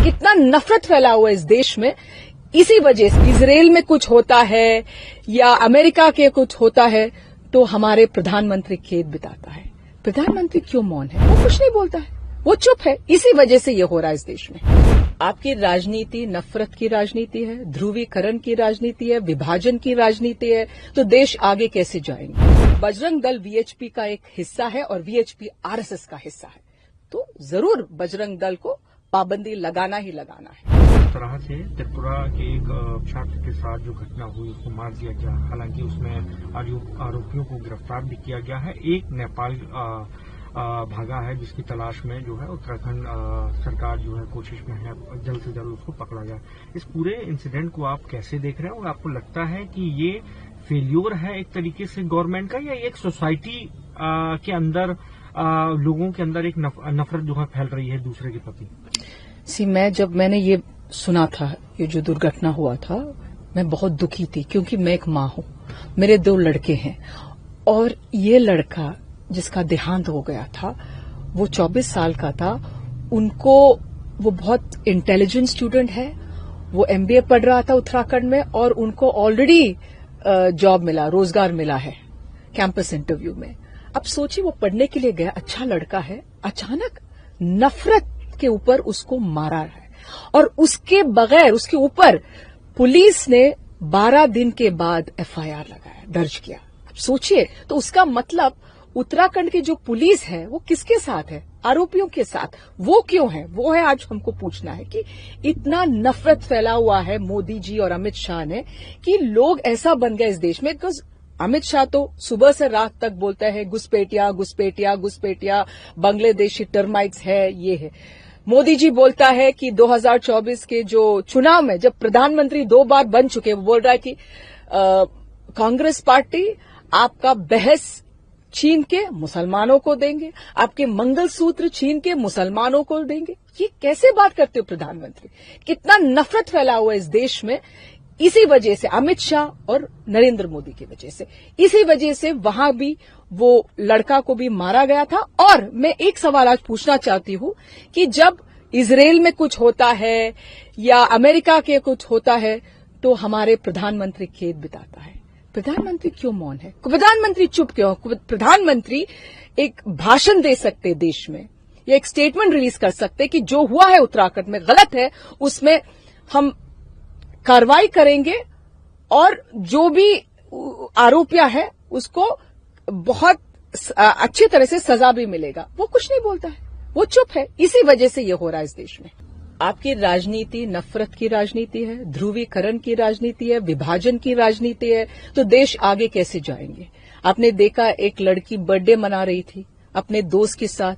कितना नफरत फैला हुआ है इस देश में। इसी वजह से इजराइल में कुछ होता है या अमेरिका के कुछ होता है तो हमारे प्रधानमंत्री खेद बिताता है। प्रधानमंत्री क्यों मौन है? वो कुछ नहीं बोलता है, वो चुप है। इसी वजह से ये हो रहा है इस देश में। आपकी राजनीति नफरत की राजनीति है, ध्रुवीकरण की राजनीति है, विभाजन की राजनीति है, तो देश आगे कैसे जाएंगे? बजरंग दल वीएचपी का एक हिस्सा है और वीएचपी आरएसएस का हिस्सा है, तो जरूर बजरंग दल को पाबंदी लगाना ही लगाना है। इस तरह से त्रिपुरा के एक छात्र के साथ जो घटना हुई उसको मार दिया गया, हालांकि उसमें आरोपियों को गिरफ्तार भी किया गया है। एक नेपाल भागा है जिसकी तलाश में जो है उत्तराखंड सरकार जो है कोशिश में है जल्द से जल्द उसको पकड़ा जाए। इस पूरे इंसिडेंट को आप कैसे देख रहे हैं और आपको लगता है कि ये फेल्योर है एक तरीके से गवर्नमेंट का, या एक सोसाइटी के अंदर लोगों के अंदर एक नफरत जो है फैल रही है दूसरे के प्रति? मैंने ये सुना था, ये जो दुर्घटना हुआ था, मैं बहुत दुखी थी क्योंकि मैं एक मां हूं, मेरे 2 लड़के हैं और ये लड़का जिसका देहांत हो गया था वो 24 साल का था। वो बहुत इंटेलिजेंट स्टूडेंट है, वो एमबीए पढ़ रहा था उत्तराखंड में और उनको ऑलरेडी जॉब मिला, रोजगार मिला है कैंपस इंटरव्यू में। अब सोचिए वो पढ़ने के लिए गया, अच्छा लड़का है, अचानक नफरत के ऊपर उसको मारा है और उसके बगैर उसके ऊपर पुलिस ने 12 दिन के बाद एफआईआर लगाया, दर्ज किया। अब सोचिए, तो उसका मतलब उत्तराखंड की जो पुलिस है वो किसके साथ है? आरोपियों के साथ। वो क्यों है? वो है आज हमको पूछना है कि इतना नफरत फैला हुआ है मोदी जी और अमित शाह ने कि लोग ऐसा बन गए इस देश में। बिकॉज अमित शाह तो सुबह से रात तक बोलता है घुसपैठिया घुसपैठिया घुसपैठिया, बांग्लादेशी टर्माइट्स है, ये है। मोदी जी बोलता है कि 2024 के जो चुनाव में जब प्रधानमंत्री 2 बार बन चुके, वो बोल रहा है कि कांग्रेस पार्टी आपका बहस छीन के मुसलमानों को देंगे, आपके मंगलसूत्र छीन के मुसलमानों को देंगे। ये कैसे बात करते हो प्रधानमंत्री? कितना नफरत फैला हुआ है इस देश में। इसी वजह से अमित शाह और नरेंद्र मोदी की वजह से, इसी वजह से वहां भी वो लड़का को भी मारा गया था। और मैं एक सवाल आज पूछना चाहती हूं कि जब इजराइल में कुछ होता है या अमेरिका के कुछ होता है तो हमारे प्रधानमंत्री खेद बिताता है। प्रधानमंत्री क्यों मौन है? प्रधानमंत्री चुप क्यों? प्रधानमंत्री एक भाषण दे सकते देश में या एक स्टेटमेंट रिलीज कर सकते कि जो हुआ है उत्तराखंड में गलत है, उसमें हम कार्रवाई करेंगे और जो भी आरोपियां है उसको बहुत अच्छी तरह से सजा भी मिलेगा। वो कुछ नहीं बोलता है, वो चुप है। इसी वजह से ये हो रहा है इस देश में। आपकी राजनीति नफरत की राजनीति है, ध्रुवीकरण की राजनीति है, विभाजन की राजनीति है, तो देश आगे कैसे जाएंगे? आपने देखा एक लड़की बर्थडे मना रही थी अपने दोस्त के साथ,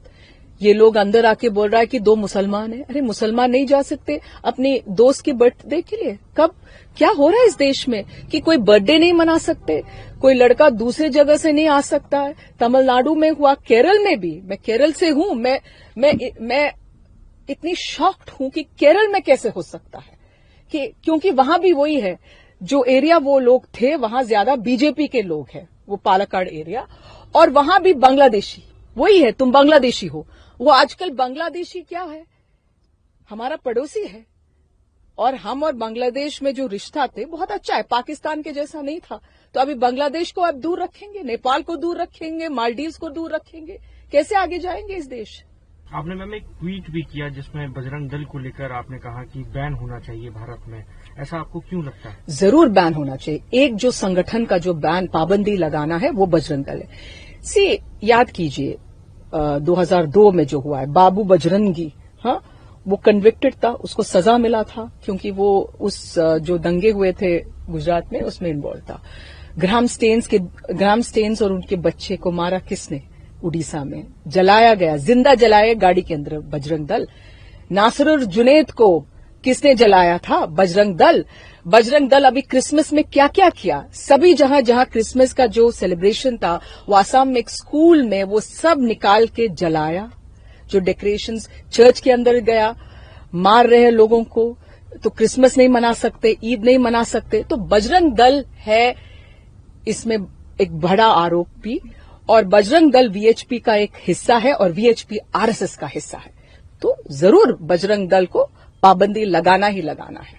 ये लोग अंदर आके बोल रहा है कि 2 मुसलमान है। अरे मुसलमान नहीं जा सकते अपने दोस्त के बर्थडे के लिए? कब क्या हो रहा है इस देश में कि कोई बर्थडे नहीं मना सकते, कोई लड़का दूसरे जगह से नहीं आ सकता है? तमिलनाडु में हुआ, केरल में भी। मैं केरल से हूं, मैं इतनी शॉक्ड हूं कि केरल में कैसे हो सकता है कि क्योंकि वहां भी वही है, जो एरिया वो लोग थे वहां ज्यादा बीजेपी के लोग हैं, वो पालक्काड एरिया, और वहां भी बांग्लादेशी वही है। तुम बांग्लादेशी हो। वो आजकल बांग्लादेशी क्या है? हमारा पड़ोसी है और हम और बांग्लादेश में जो रिश्ता थे बहुत अच्छा है, पाकिस्तान के जैसा नहीं था। तो अभी बांग्लादेश को अब दूर रखेंगे, नेपाल को दूर रखेंगे, मालदीव्स को दूर रखेंगे, कैसे आगे जाएंगे इस देश? आपने मैम एक ट्वीट भी किया जिसमें बजरंग दल को लेकर आपने कहा कि बैन होना चाहिए भारत में, ऐसा आपको क्यों लगता है? जरूर बैन होना चाहिए। एक जो संगठन का जो बैन पाबंदी लगाना है वो बजरंग दल है। याद कीजिए 2002 में जो हुआ है, बाबू बजरंगी, हाँ, वो कन्विक्टेड था, उसको सजा मिला था क्योंकि वो उस जो दंगे हुए थे गुजरात में उसमें इन्वॉल्व था। ग्राम स्टेन्स और उनके बच्चे को मारा किसने? उड़ीसा में जलाया गया, जिंदा जलाया गाड़ी के अंदर बजरंग दल। नासिरुल जुनैद को किसने जलाया था? बजरंग दल। बजरंग दल अभी क्रिसमस में क्या क्या किया? सभी जहां जहां क्रिसमस का जो सेलिब्रेशन था, वो आसाम में एक स्कूल में वो सब निकाल के जलाया। जो डेकोरेशंस चर्च के अंदर गया, मार रहे हैं लोगों को, तो क्रिसमस नहीं मना सकते, ईद नहीं मना सकते। तो बजरंग दल है इसमें एक बड़ा आरोपी, और बजरंग दल वीएचपी का एक हिस्सा है और वीएचपी आरएसएस का हिस्सा है। तो जरूर बजरंग दल को पाबंदी लगाना ही लगाना है।